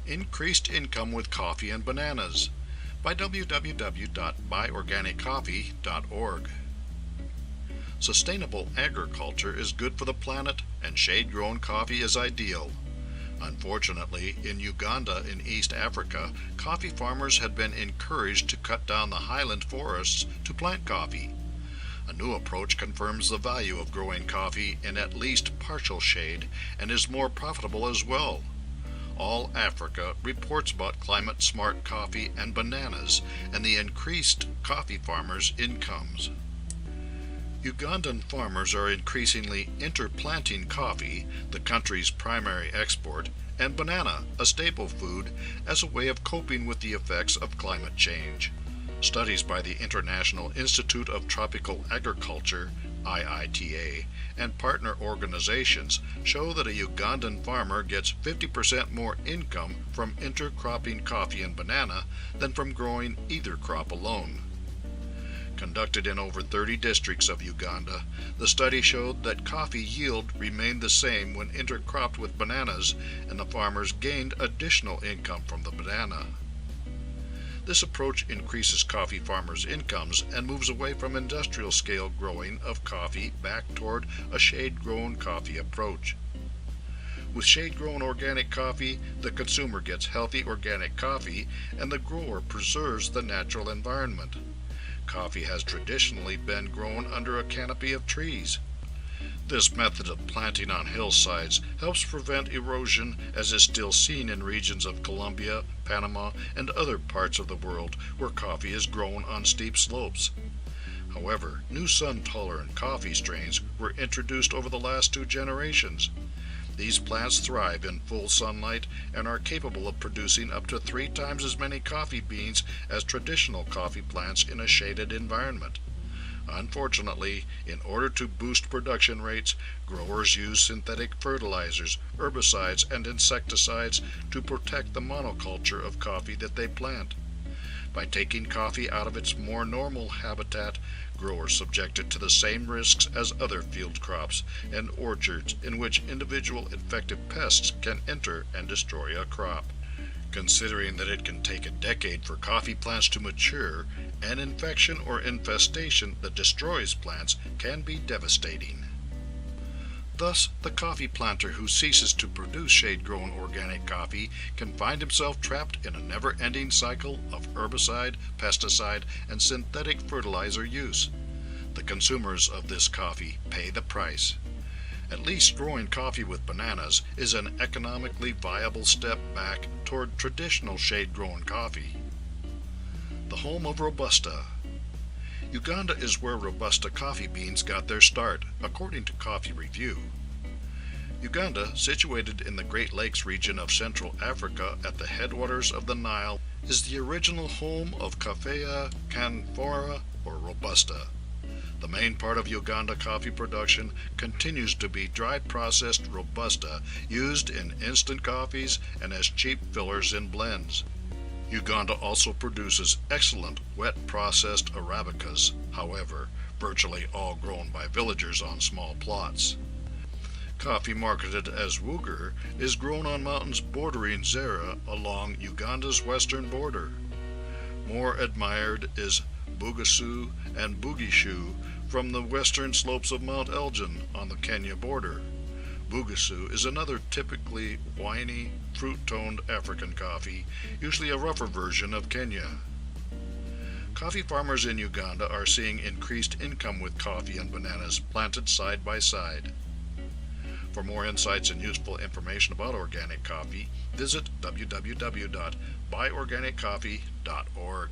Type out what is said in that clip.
Increased Income with Coffee and Bananas by www.buyorganiccoffee.org. Sustainable agriculture is good for the planet, and shade-grown coffee is ideal. Unfortunately, in Uganda in East Africa, coffee farmers had been encouraged to cut down the highland forests to plant coffee. A new approach confirms the value of growing coffee in at least partial shade and is more profitable as well. All Africa reports about climate-smart coffee and bananas and the increased coffee farmers' incomes. Ugandan farmers are increasingly interplanting coffee, the country's primary export, and banana, a staple food, as a way of coping with the effects of climate change. Studies by the International Institute of Tropical Agriculture, IITA, and partner organizations show that a Ugandan farmer gets 50% more income from intercropping coffee and banana than from growing either crop alone. Conducted in over 30 districts of Uganda, the study showed that coffee yield remained the same when intercropped with bananas, and the farmers gained additional income from the banana. This approach increases coffee farmers' incomes and moves away from industrial-scale growing of coffee back toward a shade-grown coffee approach. With shade-grown organic coffee, the consumer gets healthy organic coffee, and the grower preserves the natural environment. Coffee has traditionally been grown under a canopy of trees. This method of planting on hillsides helps prevent erosion, as is still seen in regions of Colombia, Panama, and other parts of the world where coffee is grown on steep slopes. However, new sun-tolerant coffee strains were introduced over the last 2 generations. These plants thrive in full sunlight and are capable of producing up to 3 times as many coffee beans as traditional coffee plants in a shaded environment. Unfortunately, in order to boost production rates, growers use synthetic fertilizers, herbicides, and insecticides to protect the monoculture of coffee that they plant. By taking coffee out of its more normal habitat, growers subject it to the same risks as other field crops and orchards in which individual infective pests can enter and destroy a crop. Considering that it can take a decade for coffee plants to mature, an infection or infestation that destroys plants can be devastating. Thus, the coffee planter who ceases to produce shade-grown organic coffee can find himself trapped in a never-ending cycle of herbicide, pesticide, and synthetic fertilizer use. The consumers of this coffee pay the price. At least growing coffee with bananas is an economically viable step back toward traditional shade-grown coffee. The home of Robusta. Uganda is where Robusta coffee beans got their start, according to Coffee Review. Uganda, situated in the Great Lakes region of Central Africa at the headwaters of the Nile, is the original home of Coffea canfora, or Robusta. The main part of Uganda coffee production continues to be dry-processed Robusta used in instant coffees and as cheap fillers in blends. Uganda also produces excellent wet-processed Arabicas, however, virtually all grown by villagers on small plots. Coffee marketed as Wuger is grown on mountains bordering Zara along Uganda's western border. More admired is Bugasu and Bugishu from the western slopes of Mount Elgin on the Kenya border. Bugasu is another typically winey, fruit-toned African coffee, usually a rougher version of Kenya. Coffee farmers in Uganda are seeing increased income with coffee and bananas planted side by side. For more insights and useful information about organic coffee, visit www.buyorganiccoffee.org.